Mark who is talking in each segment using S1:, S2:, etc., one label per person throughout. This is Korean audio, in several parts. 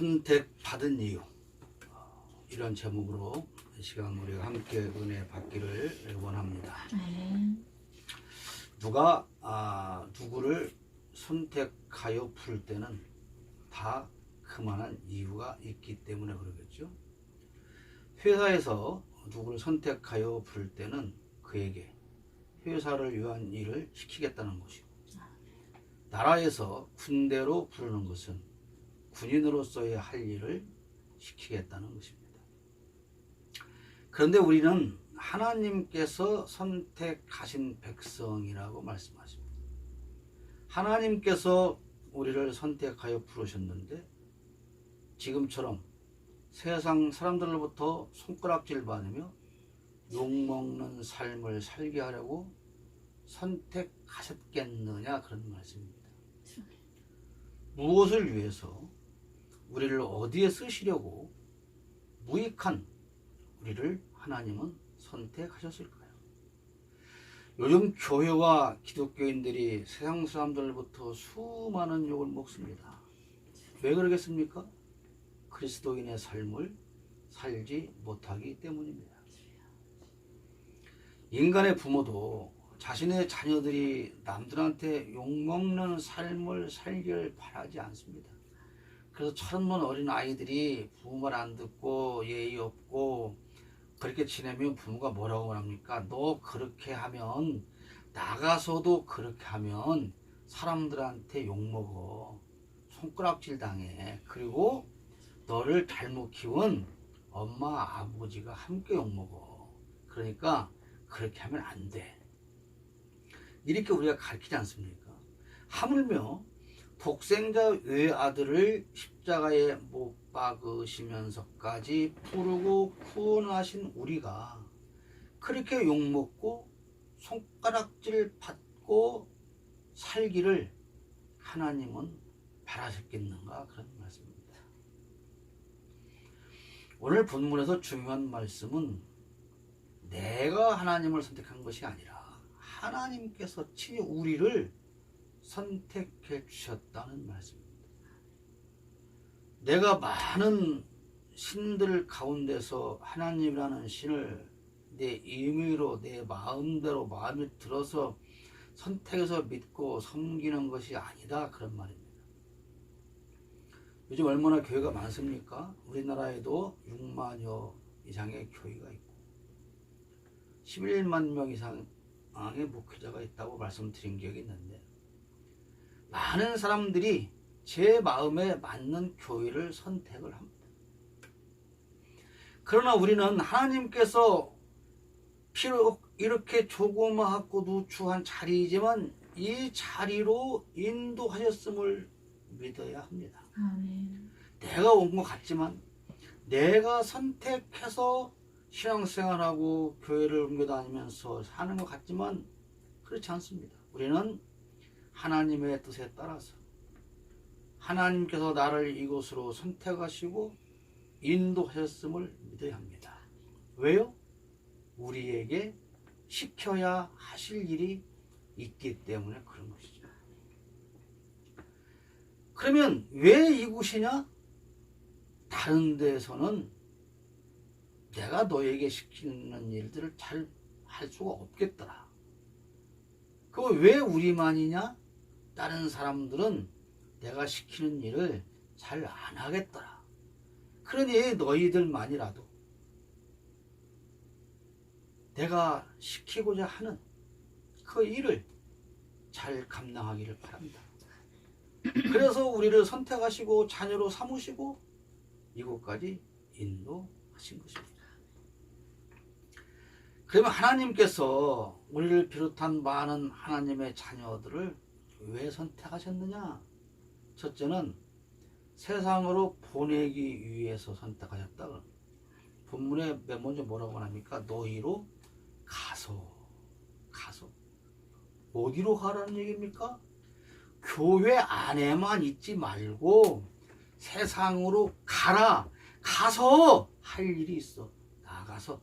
S1: 선택받은 이유, 이런 제목으로 이 시간 우리가 함께 은혜 받기를 원합니다. 누가 누구를 선택하여 부를 때는 다 그만한 이유가 있기 때문에 그러겠죠. 회사에서 누구를 선택하여 부를 때는 그에게 회사를 위한 일을 시키겠다는 것이고, 나라에서 군대로 부르는 것은 군인으로서의 할 일을 시키겠다는 것입니다. 그런데 우리는 하나님께서 선택하신 백성이라고 말씀하십니다. 하나님께서 우리를 선택하여 부르셨는데 지금처럼 세상 사람들로부터 손가락질 받으며 욕먹는 삶을 살게 하려고 선택하셨겠느냐, 그런 말씀입니다. 무엇을 위해서 우리를 어디에 쓰시려고 무익한 우리를 하나님은 선택하셨을까요? 요즘 교회와 기독교인들이 세상 사람들로부터 수많은 욕을 먹습니다. 왜 그러겠습니까? 그리스도인의 삶을 살지 못하기 때문입니다. 인간의 부모도 자신의 자녀들이 남들한테 욕먹는 삶을 살기를 바라지 않습니다. 그래서 천만 어린 아이들이 부모 말 안 듣고 예의 없고 그렇게 지내면 부모가 뭐라고 합니까? 너 그렇게 하면, 나가서도 그렇게 하면 사람들한테 욕먹어, 손가락질 당해, 그리고 너를 잘못 키운 엄마 아버지가 함께 욕먹어, 그러니까 그렇게 하면 안 돼, 이렇게 우리가 가르치지 않습니까? 하물며 독생자 외아들을 십자가에 못 박으시면서까지 부르고 구원하신 우리가 그렇게 욕먹고 손가락질 받고 살기를 하나님은 바라셨겠는가, 그런 말씀입니다. 오늘 본문에서 중요한 말씀은 내가 하나님을 선택한 것이 아니라 하나님께서 친히 우리를 선택해 주셨다는 말씀입니다. 내가 많은 신들 가운데서 하나님이라는 신을 내 임의로, 내 마음대로 마음에 들어서 선택해서 믿고 섬기는 것이 아니다, 그런 말입니다. 요즘 얼마나 교회가 많습니까? 우리나라에도 6만여 이상의 교회가 있고 11만 명 이상의 목회자가 있다고 말씀드린 기억이 있는데, 많은 사람들이 제 마음에 맞는 교회를 선택을 합니다. 그러나 우리는 하나님께서 비록 이렇게 조그맣고 누추한 자리이지만 이 자리로 인도하셨음을 믿어야 합니다. 내가 온 것 같지만, 내가 선택해서 신앙생활하고 교회를 옮겨다니면서 사는 것 같지만 그렇지 않습니다. 우리는 하나님의 뜻에 따라서 하나님께서 나를 이곳으로 선택하시고 인도하셨음을 믿어야 합니다. 왜요? 우리에게 시켜야 하실 일이 있기 때문에 그런 것이죠. 그러면 왜 이곳이냐? 다른 데서는 내가 너에게 시키는 일들을 잘 할 수가 없겠더라. 그거 왜 우리만이냐? 다른 사람들은 내가 시키는 일을 잘 안 하겠더라. 그러니 너희들만이라도 내가 시키고자 하는 그 일을 잘 감당하기를 바랍니다. 그래서 우리를 선택하시고 자녀로 삼으시고 이곳까지 인도하신 것입니다. 그러면 하나님께서 우리를 비롯한 많은 하나님의 자녀들을 왜 선택하셨느냐? 첫째는 세상으로 보내기 위해서 선택하셨다. 본문에 맨 먼저 뭐라고 합니까? 너희로 가서. 어디로 가라는 얘기입니까? 교회 안에만 있지 말고 세상으로 가라. 가서 할 일이 있어. 나가서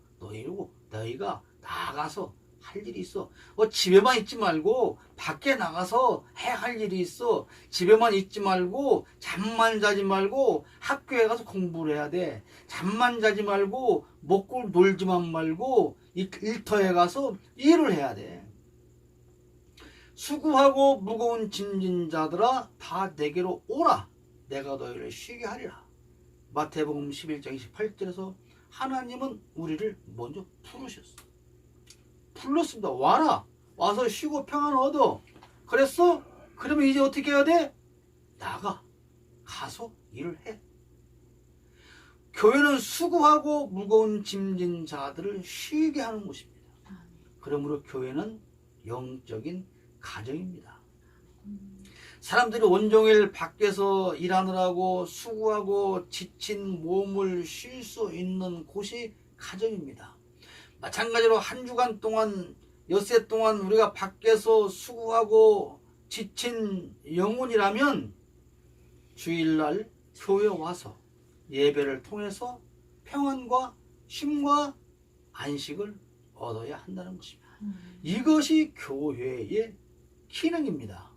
S1: 너희가 나가서 할 일이 있어. 집에만 있지 말고 밖에 나가서 해야 할 일이 있어. 집에만 있지 말고 잠만 자지 말고 학교에 가서 공부를 해야 돼. 잠만 자지 말고 먹고 놀지만 말고 일터에 가서 일을 해야 돼. 수고하고 무거운 짐진 자들아 다 내게로 오라. 내가 너희를 쉬게 하리라. 마태복음 11장 28절에서 하나님은 우리를 먼저 부르셨어. 불렀습니다. 와라. 와서 쉬고 평안 얻어. 그랬어? 그러면 이제 어떻게 해야 돼? 나가. 가서 일을 해. 교회는 수고하고 무거운 짐진 자들을 쉬게 하는 곳입니다. 그러므로 교회는 영적인 가정입니다. 사람들이 온종일 밖에서 일하느라고 수고하고 지친 몸을 쉴 수 있는 곳이 가정입니다. 마찬가지로 한 주간 동안 엿새 동안 우리가 밖에서 수고하고 지친 영혼이라면 주일날 교회에 와서 예배를 통해서 평안과 쉼과 안식을 얻어야 한다는 것입니다. 이것이 교회의 기능입니다.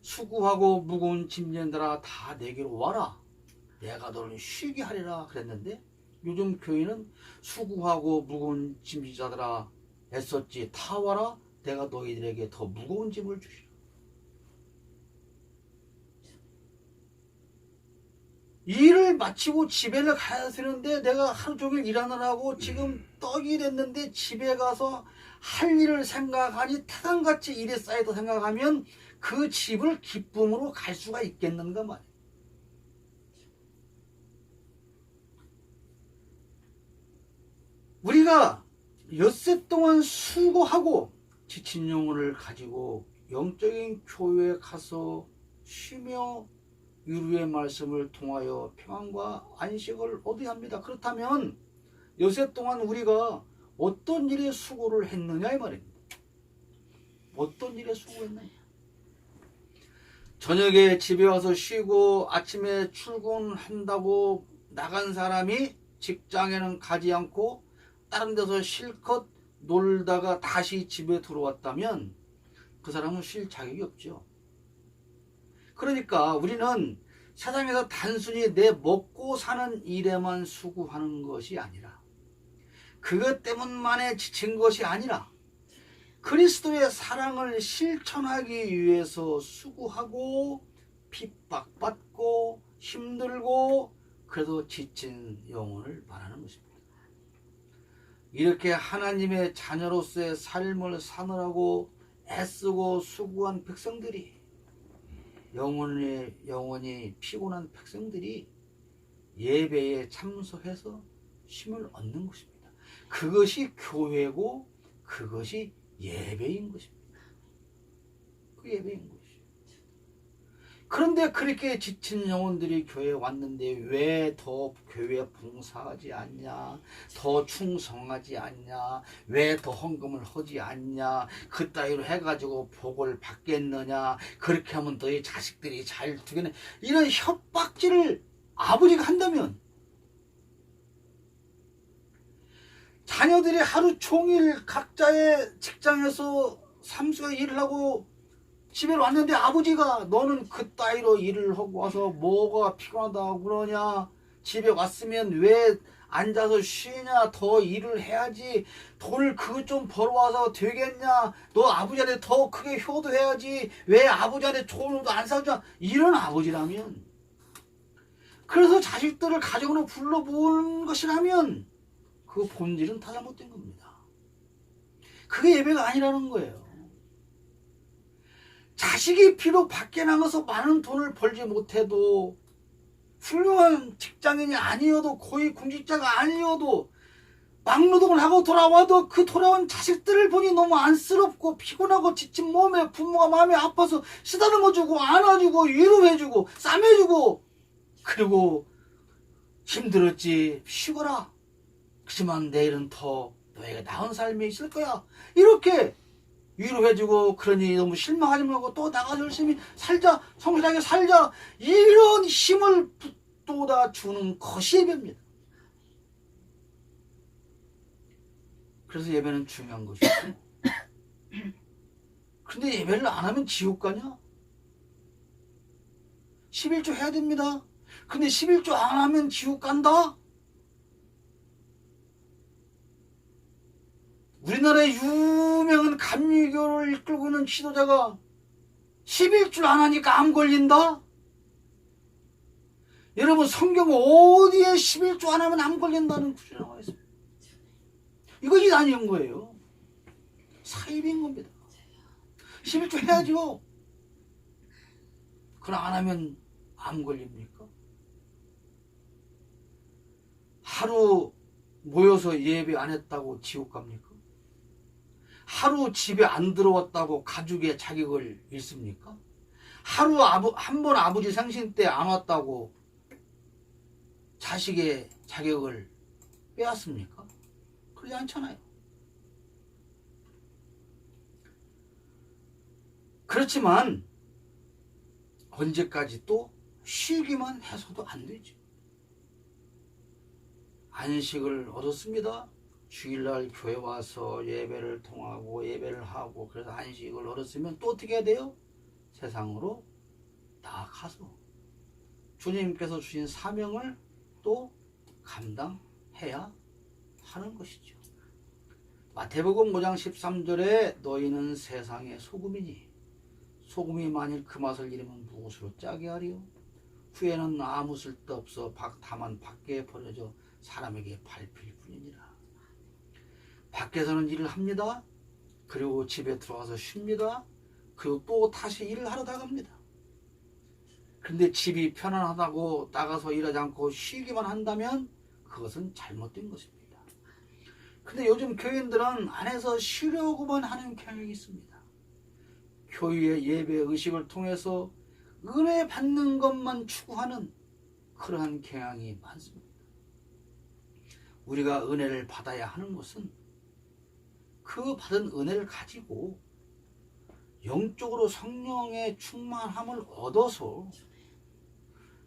S1: 수고하고 무거운 짐진들아 다 내게로 와라. 내가 너를 쉬게 하리라 그랬는데 요즘 교회는 수고하고 무거운 짐지자들아 애썼지 다 와라. 내가 너희들에게 더 무거운 짐을 주시라. 일을 마치고 집에를 가야 되는데 내가 하루 종일 일하느라고 지금 떡이 됐는데 집에 가서 할 일을 생각하니 태산같이 일이 쌓여도 생각하면 그 집을 기쁨으로 갈 수가 있겠는가 말이야. 우리가 엿새 동안 수고하고 지친 영혼을 가지고 영적인 교회에 가서 쉬며 유루의 말씀을 통하여 평안과 안식을 얻어야 합니다. 그렇다면 엿새 동안 우리가 어떤 일에 수고를 했느냐 이 말입니다. 어떤 일에 수고했느냐. 저녁에 집에 와서 쉬고 아침에 출근한다고 나간 사람이 직장에는 가지 않고 다른 데서 실컷 놀다가 다시 집에 들어왔다면 그 사람은 쉴 자격이 없죠. 그러니까 우리는 세상에서 단순히 내 먹고 사는 일에만 수고하는 것이 아니라 그것 때문만에 지친 것이 아니라 그리스도의 사랑을 실천하기 위해서 수고하고 핍박받고 힘들고 그래도 지친 영혼을 말하는 것입니다. 이렇게 하나님의 자녀로서의 삶을 사느라고 애쓰고 수고한 백성들이 영원히 피곤한 백성들이 예배에 참석해서 쉼을 얻는 것입니다. 그것이 교회고 그것이 예배인 것입니다. 그 예배인 것이죠. 그런데 그렇게 지친 영혼들이 교회에 왔는데 왜 더 교회에 봉사하지 않냐, 더 충성하지 않냐, 왜 더 헌금을 하지 않냐, 그따위로 해가지고 복을 받겠느냐, 그렇게 하면 너희 자식들이 잘 되겠네, 이런 협박질을 아버지가 한다면 자녀들이 하루 종일 각자의 직장에서 삼수가 일을 하고 집에 왔는데 아버지가 너는 그따위로 일을 하고 와서 뭐가 피곤하다고 그러냐, 집에 왔으면 왜 앉아서 쉬냐, 더 일을 해야지, 돈을 그것 좀 벌어와서 되겠냐, 너 아버지한테 더 크게 효도해야지, 왜 아버지한테 좋은 옷도 안 사주냐, 이런 아버지라면, 그래서 자식들을 가정으로 불러보는 것이라면 그 본질은 다 잘못된 겁니다. 그게 예배가 아니라는 거예요. 자식이 비록 밖에 나가서 많은 돈을 벌지 못해도 훌륭한 직장인이 아니어도 고위 공직자가 아니어도 막노동을 하고 돌아와도 그 돌아온 자식들을 보니 너무 안쓰럽고 피곤하고 지친 몸에 부모가 마음이 아파서 쓰다듬어주고 안아주고 위로해주고 싸매주고 그리고 힘들었지 쉬거라, 그렇지만 내일은 더 너에게 나은 삶이 있을 거야, 이렇게 위로해주고, 그러니 너무 실망하지 말고 또 나가서 열심히 살자, 성실하게 살자, 이런 힘을 북돋아 주는 것이 예배입니다. 그래서 예배는 중요한 것이고. 근데 예배를 안 하면 지옥 가냐? 11조 해야 됩니다. 근데 11조 안 하면 지옥 간다? 우리나라의 유명한 감리교를 이끌고 있는 지도자가 11조 안 하니까 암 걸린다? 여러분, 성경 어디에 11조 안 하면 암 걸린다는 구절이 나와 있습니다. 이것이 아닌 거예요. 사입인 겁니다. 11조 해야죠. 그럼 안 하면 암 걸립니까? 하루 모여서 예배 안 했다고 지옥 갑니까? 하루 집에 안 들어왔다고 가족의 자격을 잃습니까? 하루 한 번 아버지 생신 때 안 왔다고 자식의 자격을 빼앗습니까? 그러지 않잖아요. 그렇지만 언제까지 또 쉬기만 해서도 안 되죠. 안식을 얻었습니다. 주일날 교회 와서 예배를 통하고 예배를 하고 그래서 안식을 얻었으면 또 어떻게 해야 돼요? 세상으로 나아가서 주님께서 주신 사명을 또 감당해야 하는 것이죠. 마태복음 5장 13절에 너희는 세상의 소금이니 소금이 만일 그 맛을 잃으면 무엇으로 짜게 하리요? 후에는 아무 쓸데없어 다만 밖에 버려져 사람에게 밟힐 뿐이니라. 밖에서는 일을 합니다. 그리고 집에 들어와서 쉽니다. 그리고 또 다시 일을 하러 나갑니다. 근데 집이 편안하다고 나가서 일하지 않고 쉬기만 한다면 그것은 잘못된 것입니다. 근데 요즘 교인들은 안에서 쉬려고만 하는 경향이 있습니다. 교회의 예배 의식을 통해서 은혜 받는 것만 추구하는 그러한 경향이 많습니다. 우리가 은혜를 받아야 하는 것은 그 받은 은혜를 가지고 영적으로 성령의 충만함을 얻어서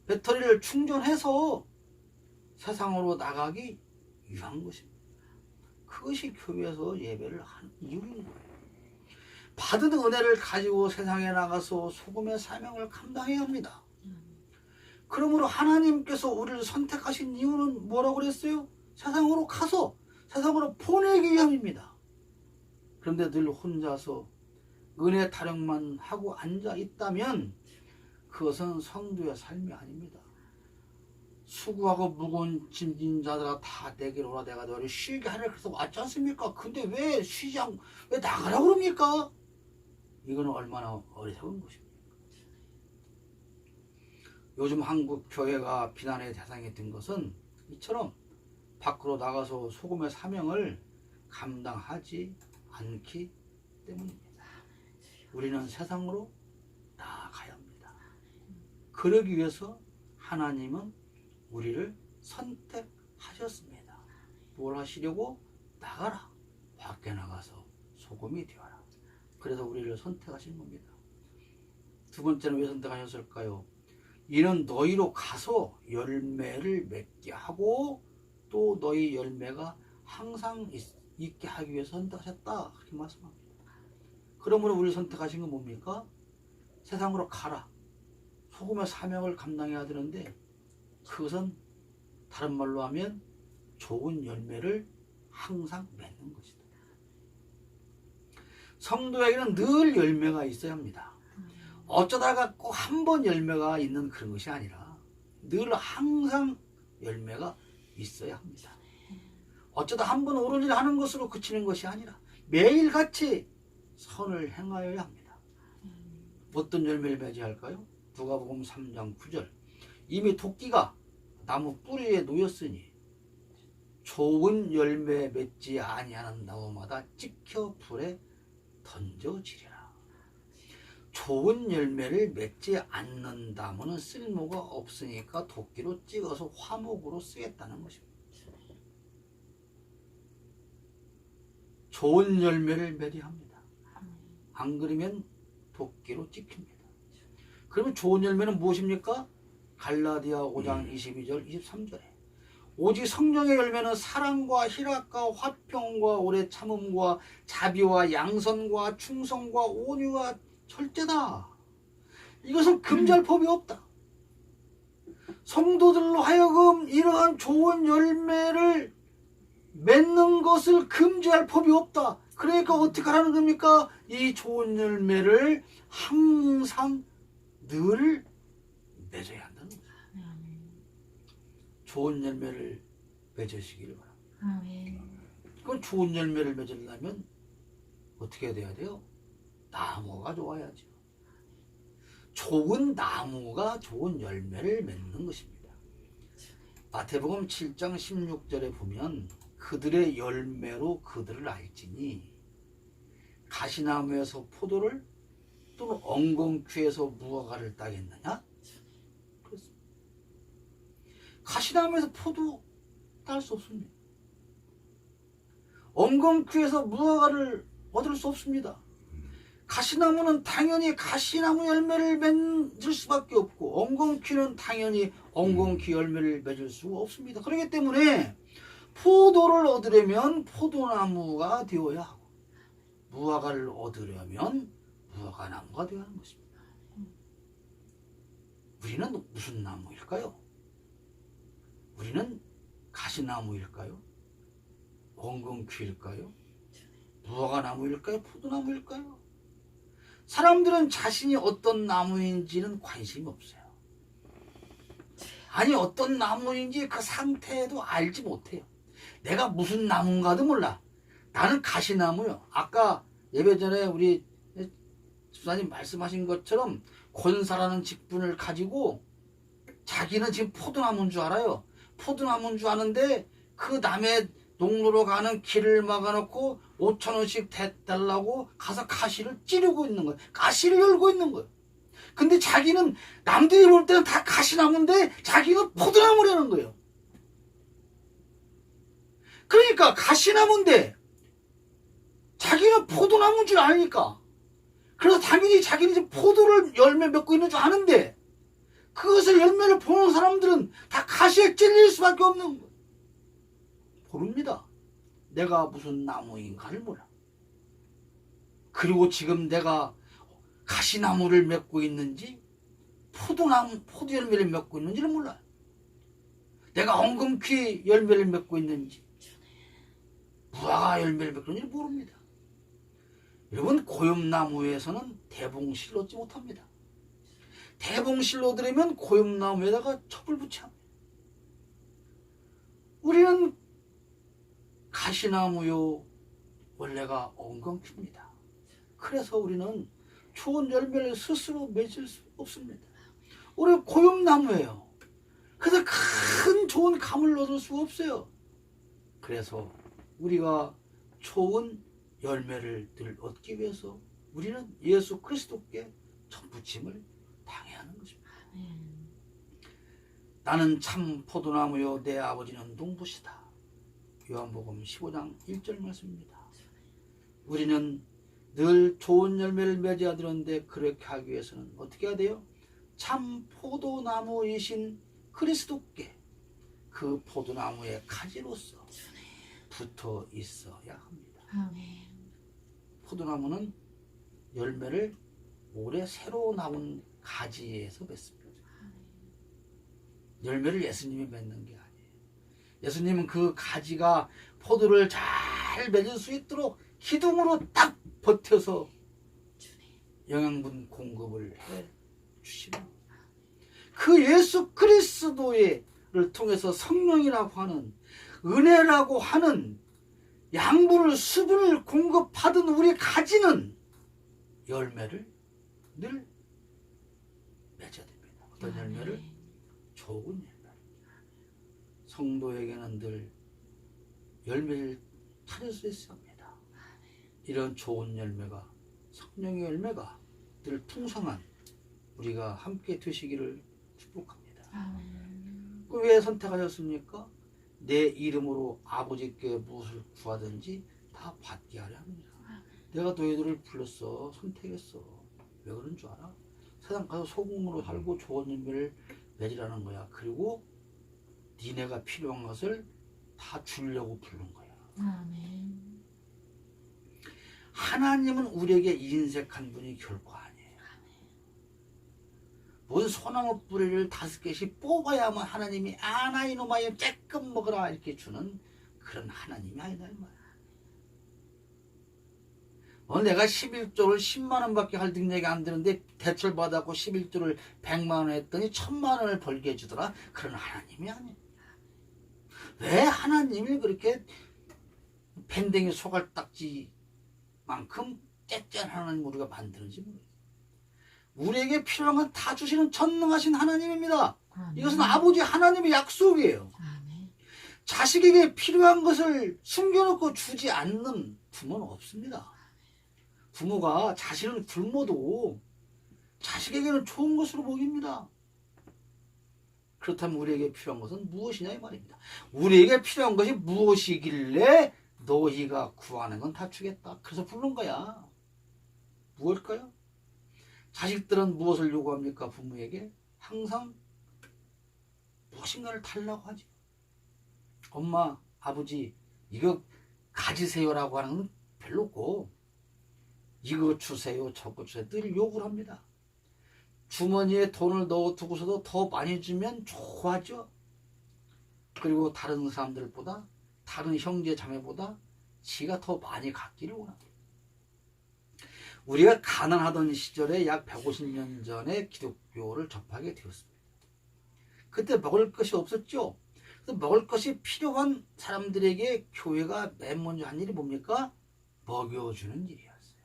S1: 배터리를 충전해서 세상으로 나가기 위한 것입니다. 그것이 교회에서 예배를 하는 이유인 거예요. 받은 은혜를 가지고 세상에 나가서 소금의 사명을 감당해야 합니다. 그러므로 하나님께서 우리를 선택하신 이유는 뭐라고 그랬어요? 세상으로 가서 세상으로 보내기 위함입니다. 그런데 늘 혼자서 은혜 타령만 하고 앉아 있다면 그것은 성도의 삶이 아닙니다. 수고하고 무거운 짐진 자들아 다 내게로 오라 내가 너를 쉬게 하려 그래서 왔지 않습니까? 근데 왜 왜 나가라고 그럽니까? 이거는 얼마나 어리석은 것입니까? 요즘 한국 교회가 비난의 대상이 된 것은 이처럼 밖으로 나가서 소금의 사명을 감당하지 않기 때문입니다. 우리는 세상으로 나아가야 합니다. 그러기 위해서 하나님은 우리를 선택하셨습니다. 뭘 하시려고? 나가라. 밖에 나가서 소금이 되어라. 그래서 우리를 선택하신 겁니다. 두 번째는 왜 선택하셨을까요? 이는 너희로 가서 열매를 맺게 하고 또 너희 열매가 항상 있게 하기 위해서 선택하셨다. 그렇게 말씀합니다. 그러므로 우리를 선택하신 건 뭡니까? 세상으로 가라. 소금의 사명을 감당해야 되는데 그것은 다른 말로 하면 좋은 열매를 항상 맺는 것이다. 성도에게는 늘 열매가 있어야 합니다. 어쩌다가 꼭 한 번 열매가 있는 그런 것이 아니라 늘 항상 열매가 있어야 합니다. 어쩌다 한 번 옳은 일을 하는 것으로 그치는 것이 아니라 매일같이 선을 행하여야 합니다. 어떤 열매를 맺어야 할까요? 누가복음 3장 9절 이미 도끼가 나무 뿌리에 놓였으니 좋은 열매 맺지 아니하는 나무마다 찍혀 불에 던져지리라. 좋은 열매를 맺지 않는 나무는 쓸모가 없으니까 도끼로 찍어서 화목으로 쓰겠다는 것입니다. 좋은 열매를 맺어야 합니다. 안 그러면 도끼로 찍힙니다. 그러면 좋은 열매는 무엇입니까? 갈라디아 5장 22절 23절에 오직 성령의 열매는 사랑과 희락과 화평과 오래 참음과 자비와 양선과 충성과 온유와 절제다. 이것은 금지할 법이 없다. 성도들로 하여금 이러한 좋은 열매를 맺는 것을 금지할 법이 없다. 그러니까 어떻게 하라는 겁니까? 이 좋은 열매를 항상 늘 맺어야 한다는 거죠. 좋은 열매를 맺으시기를 바랍니다. 그럼 좋은 열매를 맺으려면 어떻게 돼야 돼요? 나무가 좋아야죠. 좋은 나무가 좋은 열매를 맺는 것입니다. 마태복음 7장 16절에 보면 그들의 열매로 그들을 알지니 가시나무에서 포도를 또는 엉겅퀴에서 무화과를 따겠느냐? 그렇습니다. 가시나무에서 포도 딸 수 없습니다. 엉겅퀴에서 무화과를 얻을 수 없습니다. 가시나무는 당연히 가시나무 열매를 맺을 수밖에 없고 엉겅퀴는 당연히 엉겅퀴 열매를 맺을 수가 없습니다. 그렇기 때문에 포도를 얻으려면 포도나무가 되어야 하고 무화과를 얻으려면 무화과나무가 되어야 하는 것입니다. 우리는 무슨 나무일까요? 우리는 가시나무일까요? 엉겅퀴일까요? 무화과나무일까요? 포도나무일까요? 사람들은 자신이 어떤 나무인지는 관심이 없어요. 아니 어떤 나무인지 그 상태도 알지 못해요. 내가 무슨 나무인가도 몰라. 나는 가시나무요. 아까 예배 전에 우리 집사님 말씀하신 것처럼 권사라는 직분을 가지고 자기는 지금 포도나무인 줄 알아요. 포도나무인 줄 아는데 그 남의 농로로 가는 길을 막아놓고 5,000원씩 대달라고 가서 가시를 찌르고 있는 거예요. 가시를 열고 있는 거예요. 근데 자기는 남들이 볼 때는 다 가시나무인데 자기는 포도나무라는 거예요. 그러니까 가시나무인데 자기는 포도나무인 줄 아니까. 그래서 당연히 자기는 지금 포도를 열매 맺고 있는 줄 아는데 그것을 열매를 보는 사람들은 다 가시에 찔릴 수밖에 없는 거예요. 모릅니다. 내가 무슨 나무인가를 몰라. 그리고 지금 내가 가시나무를 맺고 있는지 포도 열매를 맺고 있는지를 몰라요. 내가 엉겅퀴 열매를 맺고 있는지 무화과 열매를 맺고 있는지 모릅니다. 여러분 고엽나무에서는 대봉실 얻지 못합니다. 대봉실 얻으려면 고엽나무에다가 첩을 붙여야 합니다. 우리는 가시나무요 원래가 엉겅퀴입니다. 그래서 우리는 좋은 열매를 스스로 맺을 수 없습니다. 우리 고엽나무예요. 그래서 큰 좋은 감을 얻을 수 없어요. 그래서 우리가 좋은 열매를 늘 얻기 위해서 우리는 예수 그리스도께 전부침을 당해야 하는 것입니다. 나는 참 포도나무요 내 아버지는 농부시다. 요한복음 15장 1절 말씀입니다. 우리는 늘 좋은 열매를 맺어야 되는데 그렇게 하기 위해서는 어떻게 해야 돼요? 참 포도나무이신 그리스도께 그 포도나무의 가지로서 붙어 있어야 합니다. 포도나무는 열매를 올해 새로 나온 가지에서 맺습니다. 열매를 예수님이 맺는 게 아니에요. 예수님은 그 가지가 포도를 잘 맺을 수 있도록 기둥으로 딱 버텨서 영양분 공급을 해 주시는 그 예수 그리스도를 통해서 성령이라고 하는 은혜라고 하는 양분을 수분을 공급하던 우리 가지는 열매를 늘 맺어야 됩니다. 어떤 열매를? 좋은 열매. 성도에게는 늘 열매를 찾을 수 있어야 합니다. 이런 좋은 열매가 성령의 열매가 늘 풍성한 우리가 함께 되시기를 축복합니다. 왜 선택하셨습니까? 내 이름으로 아버지께 무엇을 구하든지 다 받게 하려 합니다. 내가 너희들을 불렀어. 선택했어. 왜 그런 줄 알아? 세상 가서 소금으로 살고 좋은 열매를 맺으라는 거야. 그리고 니네가 필요한 것을 다 주려고 부른 거야.
S2: 아멘.
S1: 하나님은 우리에게 인색한 분이 결코 아니에요. 뭔 소나무 뿌리를 5개씩 뽑아야만 하나님이 아나 이놈아 쬐끔 먹어라 이렇게 주는 그런 하나님이 아니다 이 말이야. 내가 11조를 10만 원밖에 할 능력이 안 되는데 대출 받았고 11조를 100만 원 했더니 1000만 원을 벌게 해주더라. 그런 하나님이 아니에요. 왜 하나님이 그렇게 밴댕이 소갈딱지만큼 째째한 하나님 우리가 만드는지 모르겠어요. 우리에게 필요한 건 다 주시는 전능하신 하나님입니다. 이것은 아버지 하나님의 약속이에요. 자식에게 필요한 것을 숨겨놓고 주지 않는 부모는 없습니다. 부모가 자신은 굶어도 자식에게는 좋은 것으로 먹입니다. 그렇다면 우리에게 필요한 것은 무엇이냐 이 말입니다. 우리에게 필요한 것이 무엇이길래 너희가 구하는 건 다 주겠다. 그래서 부른 거야. 무엇일까요? 자식들은 무엇을 요구합니까? 부모에게 항상 무엇인가를 달라고 하죠. 엄마, 아버지 이거 가지세요라고 하는 건 별로 없고 이거 주세요 저거 주세요 늘 요구를 합니다. 주머니에 돈을 넣어두고서도 더 많이 주면 좋아하죠. 그리고 다른 사람들보다 다른 형제 자매보다 지가 더 많이 갖기를 원합니다. 우리가 가난하던 시절에 약 150년 전에 기독교를 접하게 되었습니다. 그때 먹을 것이 없었죠. 그래서 먹을 것이 필요한 사람들에게 교회가 맨 먼저 한 일이 뭡니까? 먹여주는 일이었어요.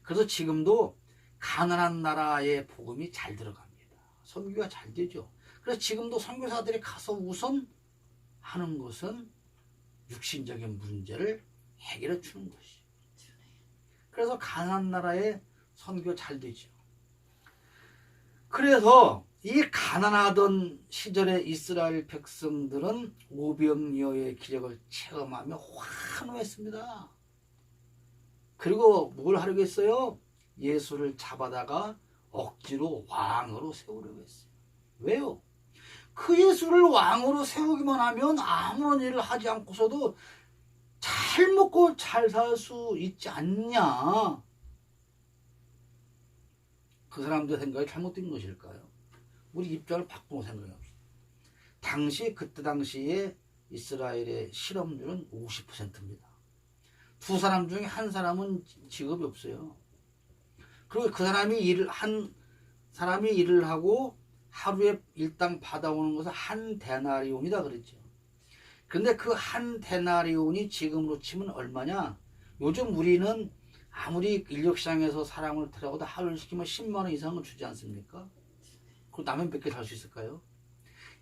S1: 그래서 지금도 가난한 나라의 복음이 잘 들어갑니다. 선교가 잘 되죠. 그래서 지금도 선교사들이 가서 우선 하는 것은 육신적인 문제를 해결해 주는 것이죠. 그래서 가난한 나라의 선교 잘 되죠. 그래서 이 가난하던 시절의 이스라엘 백성들은 오병이어의 기적을 체험하며 환호했습니다. 그리고 뭘 하려고 했어요? 예수를 잡아다가 억지로 왕으로 세우려고 했어요. 왜요? 그 예수를 왕으로 세우기만 하면 아무런 일을 하지 않고서도 잘 먹고 잘 살 수 있지 않냐? 그 사람들의 생각이 잘못된 것일까요? 우리 입장을 바꾸고 생각해봅시다. 그때 당시에 이스라엘의 실업률은 50%입니다. 두 사람 중에 한 사람은 직업이 없어요. 그리고 한 사람이 일을 하고 하루에 일당 받아오는 것은 한 데나리온이다 그랬죠. 그런데 그 한 데나리온이 지금으로 치면 얼마냐? 요즘 우리는 아무리 인력시장에서 사람을 들여오다 하루를 시키면 10만 원 이상은 주지 않습니까? 그럼 라면 몇 개 살 수 있을까요?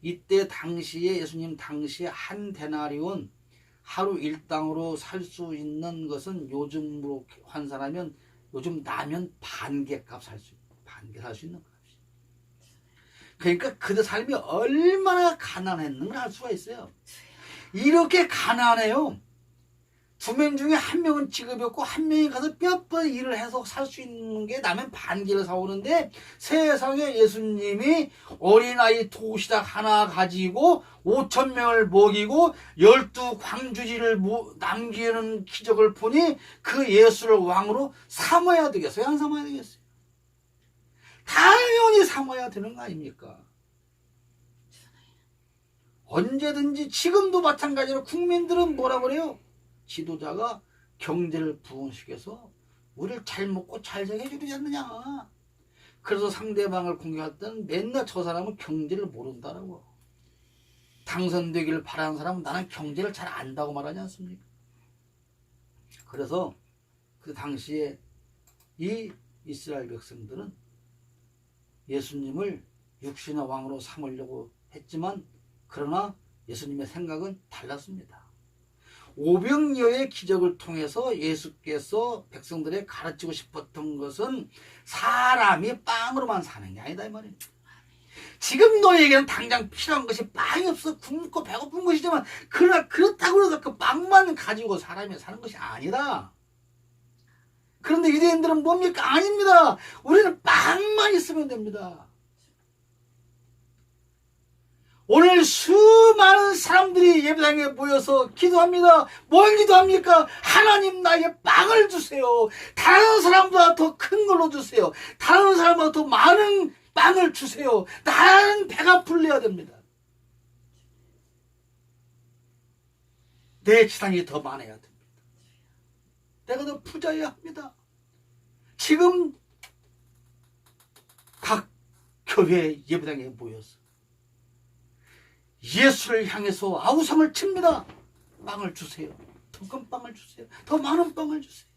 S1: 이때 당시에 예수님 당시에 한 데나리온 하루 일당으로 살 수 있는 것은 요즘으로 환산하면 요즘 라면 반개 값 반개 살 수 있는 값이에요. 그러니까 그들 삶이 얼마나 가난했는가 알 수가 있어요. 이렇게 가난해요. 2명 중에 1명은 직업이 없고 1명이 가서 몇 번 일을 해서 살 수 있는 게 라면 반개를 사오는데 세상에 예수님이 어린아이 도시락 하나 가지고 5,000명을 먹이고 12광주지를 남기는 기적을 보니 그 예수를 왕으로 삼아야 되겠어요? 안 삼아야 되겠어요? 당연히 삼아야 되는 거 아닙니까? 언제든지 지금도 마찬가지로 국민들은 뭐라 그래요? 지도자가 경제를 부흥시켜서 우리를 잘 먹고 잘 살게 해주지 않느냐. 그래서 상대방을 공격할 때는 맨날 저 사람은 경제를 모른다라고. 당선되기를 바라는 사람은 나는 경제를 잘 안다고 말하지 않습니까? 그래서 그 당시에 이 이스라엘 백성들은 예수님을 육신의 왕으로 삼으려고 했지만 그러나 예수님의 생각은 달랐습니다. 오병이어의 기적을 통해서 예수께서 백성들에 가르치고 싶었던 것은 사람이 빵으로만 사는 게 아니다 이 말이에요. 지금 너에게는 당장 필요한 것이 빵이 없어 굶고 배고픈 것이지만 그러나 그렇다고 해서 그 빵만 가지고 사람이 사는 것이 아니다. 그런데 유대인들은 뭡니까? 아닙니다. 우리는 빵만 있으면 됩니다. 오늘 수많은 사람들이 예배당에 모여서 기도합니다. 뭘 기도합니까? 하나님 나에게 빵을 주세요. 다른 사람보다 더 큰 걸로 주세요. 다른 사람보다 더 많은 빵을 주세요. 나는 배가 불려야 됩니다. 내 재산이 더 많아야 됩니다. 내가 더 부자여야 합니다. 지금 각 교회 예배당에 모여서 예수를 향해서 아우성을 칩니다. 빵을 주세요. 더 큰 빵을 주세요. 더 많은 빵을 주세요.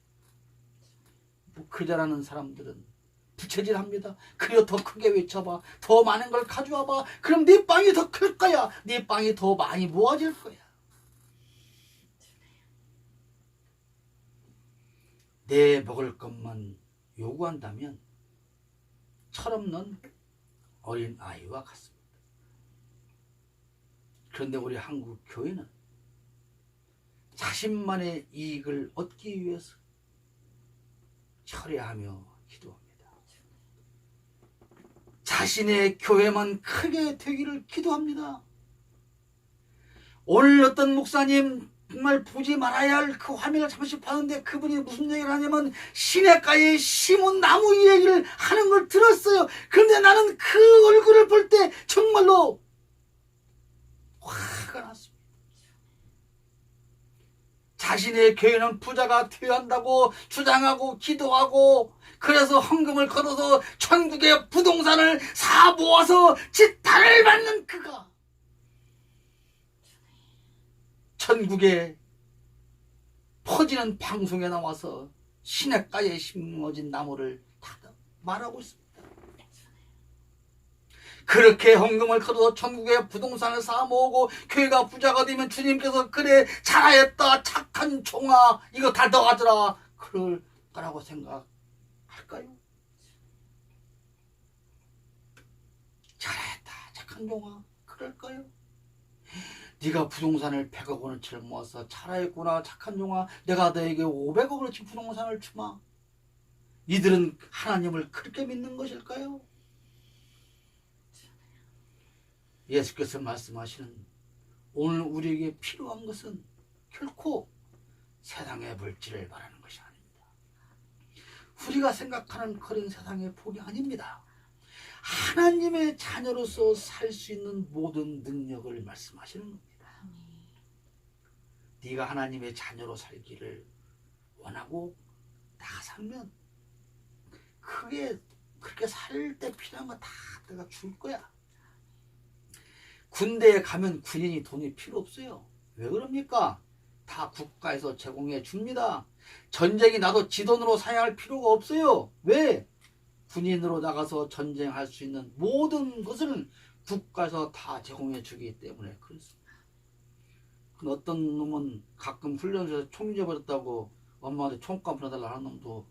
S1: 그 잘하는 사람들은 부채질합니다. 그려 더 크게 외쳐봐. 더 많은 걸 가져와봐. 그럼 네 빵이 더 클 거야. 네 빵이 더 많이 모아질 거야. 내 먹을 것만 요구한다면 철없는 어린 아이와 같습니다. 그런데 우리 한국 교회는 자신만의 이익을 얻기 위해서 철회하며 기도합니다. 자신의 교회만 크게 되기를 기도합니다. 오늘 어떤 목사님 정말 보지 말아야 할 그 화면을 잠시 봤는데 그분이 무슨 얘기를 하냐면 시냇가에 심은 나무 얘기를 하는 걸 들었어요. 그런데 나는 그 얼굴을 볼 때 정말로 화가 났습니다. 자신의 교회는 부자가 되어야 한다고 주장하고 기도하고 그래서 헌금을 걸어서 천국의 부동산을 사 모아서 지탄을 받는 그가 천국에 퍼지는 방송에 나와서 시냇가에 심어진 나무를 다 말하고 있습니다. 그렇게 헌금을 걸어서 천국의 부동산을 사 모으고 교회가 부자가 되면 주님께서 그래 잘하였다 착한 종아 이거 다 너 가져라 그럴 거라고 생각할까요? 잘했다 착한 종아 그럴까요? 네가 부동산을 100억 원어치를 모아서 잘하였구나 착한 종아 내가 너에게 500억 원어치 부동산을 주마. 이들은 하나님을 그렇게 믿는 것일까요? 예수께서 말씀하시는 오늘 우리에게 필요한 것은 결코 세상의 물질을 바라는 것이 아닙니다. 우리가 생각하는 그런 세상의 복이 아닙니다. 하나님의 자녀로서 살 수 있는 모든 능력을 말씀하시는 겁니다. 네가 하나님의 자녀로 살기를 원하고 다 살면 그렇게 살 때 필요한 거 다 내가 줄 거야. 군대에 가면 군인이 돈이 필요 없어요. 왜 그럽니까? 다 국가에서 제공해 줍니다. 전쟁이 나도 지 돈으로 사야 할 필요가 없어요. 왜? 군인으로 나가서 전쟁할 수 있는 모든 것을 국가에서 다 제공해 주기 때문에 그렇습니다. 어떤 놈은 가끔 훈련소에서 총 잊어버렸다고 엄마한테 총감 보내달라 하는 놈도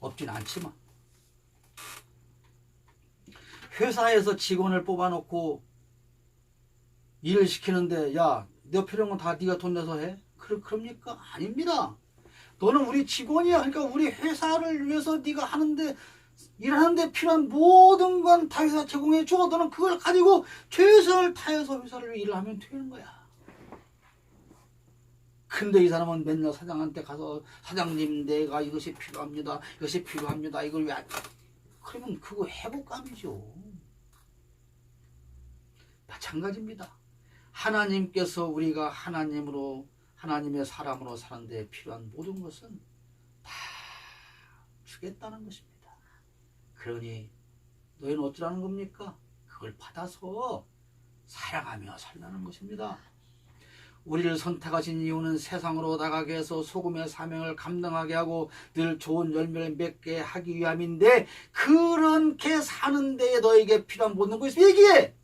S1: 없진 않지만 회사에서 직원을 뽑아놓고 일을 시키는데 야, 너 필요한 건 다 네가 돈 내서 해? 그럽니까? 아닙니다. 너는 우리 직원이야. 그러니까 우리 회사를 위해서 네가 하는데 일하는데 필요한 모든 건 다 회사 제공해 줘. 너는 그걸 가지고 최선을 다해서 회사를 위해 일을 하면 되는 거야. 근데 이 사람은 맨날 사장한테 가서 사장님 내가 이것이 필요합니다. 이것이 필요합니다. 이걸 왜 안... 그러면 그거 회복감이죠. 마찬가지입니다. 하나님께서 우리가 하나님으로 하나님의 사람으로 사는데 필요한 모든 것은 다 주겠다는 것입니다. 그러니 너희는 어쩌라는 겁니까? 그걸 받아서 사랑하며 살라는 것입니다. 우리를 선택하신 이유는 세상으로 나가게 해서 소금의 사명을 감당하게 하고 늘 좋은 열매를 맺게 하기 위함인데 그렇게 사는 데에 너에게 필요한 모든 것이 얘기해.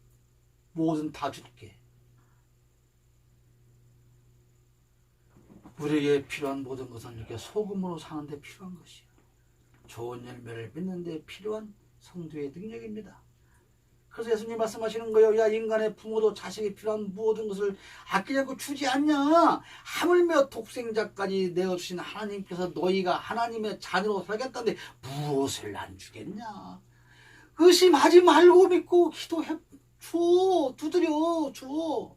S1: 뭐든 다 줄게. 우리에게 필요한 모든 것은 이렇게 소금으로 사는 데 필요한 것이야. 좋은 열매를 맺는 데 필요한 성도의 능력입니다. 그래서 예수님 말씀하시는 거예요. 야 인간의 부모도 자식이 필요한 모든 것을 아끼지 않고 주지 않냐. 하물며 독생자까지 내어주신 하나님께서 너희가 하나님의 자녀로 살겠다는데 무엇을 안 주겠냐. 의심하지 말고 믿고 기도해 줘. 두드려 줘.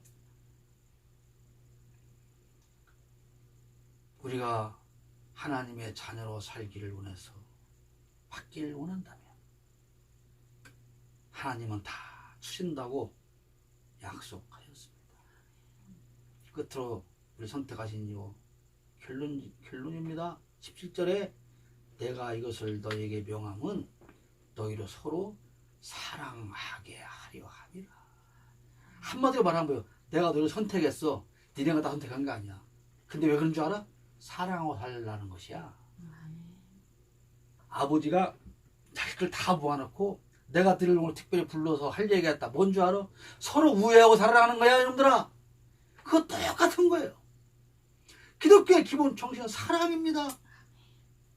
S1: 우리가 하나님의 자녀로 살기를 원해서 받기를 원한다면 하나님은 다 주신다고 약속하였습니다. 끝으로 우리 선택하신 이유 결론입니다. 17절에 내가 이것을 너희에게 명함은 너희로 서로 사랑하게 하려 함이라. 한마디로 말하면 뭐예요? 내가 너를 선택했어. 니네가 다 선택한 게 아니야. 근데 왜 그런 줄 알아? 사랑하고 살라는 것이야. 아버지가 자식들 다 모아놓고 내가 너를 오늘 특별히 불러서 할 얘기가 있다. 뭔 줄 알아? 서로 우애하고 살아가는 거야, 여러분들아. 그거 똑같은 거예요. 기독교의 기본 정신은 사랑입니다.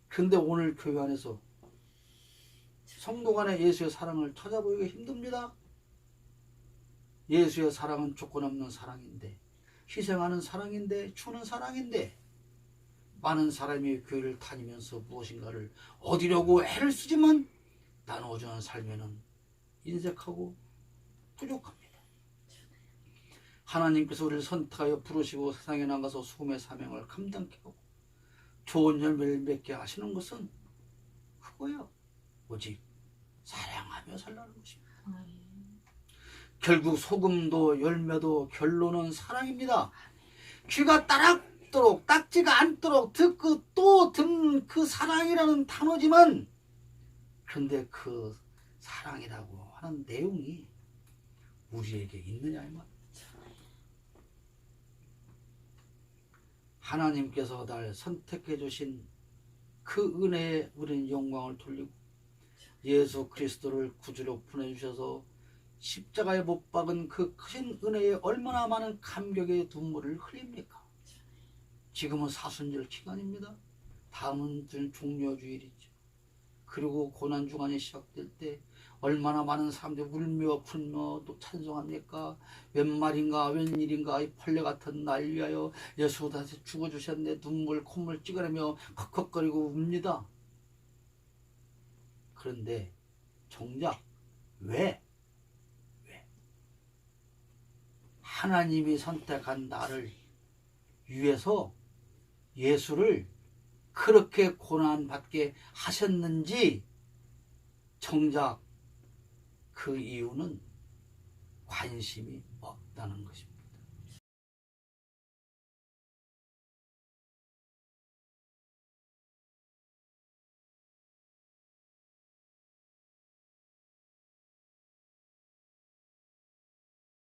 S1: 근데 오늘 교회 안에서 성도 간의 예수의 사랑을 찾아보기가 힘듭니다. 예수의 사랑은 조건 없는 사랑인데, 희생하는 사랑인데, 주는 사랑인데, 많은 사람이 교회를 다니면서 무엇인가를 얻으려고 애를 쓰지만 나누어주는 삶에는 인색하고 부족합니다. 하나님께서 우리를 선택하여 부르시고 세상에 나가서 수금의 사명을 감당케 하고 좋은 열매를 맺게 하시는 것은 그거예요. 오직 사랑하며 살라는 것입니다. 결국 소금도 열매도 결론은 사랑입니다. 귀가 따락도록 닦지가 않도록 듣고 또 듣는 그 사랑이라는 단어지만, 그런데 그 사랑이라고 하는 내용이 우리에게 있느냐 이 말이에요. 하나님께서 날 선택해 주신 그 은혜에 우리는 영광을 돌리고 예수 그리스도를 구주로 보내주셔서 십자가에 못 박은 그 크신 은혜에 얼마나 많은 감격의 눈물을 흘립니까? 지금은 사순절 기간입니다. 다음은 종려주일이죠. 그리고 고난주간이 시작될 때 얼마나 많은 사람들이 울며 불며 또 찬송합니까? 웬 말인가 웬일인가 이 벌레 같은 날 위하여 예수 다시 죽어주셨네. 눈물 콧물 찌그러며 컥컥거리고 웁니다. 그런데 정작 왜 하나님이 선택한 나를 위해서 예수를 그렇게 고난받게 하셨는지 정작 그 이유는 관심이 없다는 것입니다.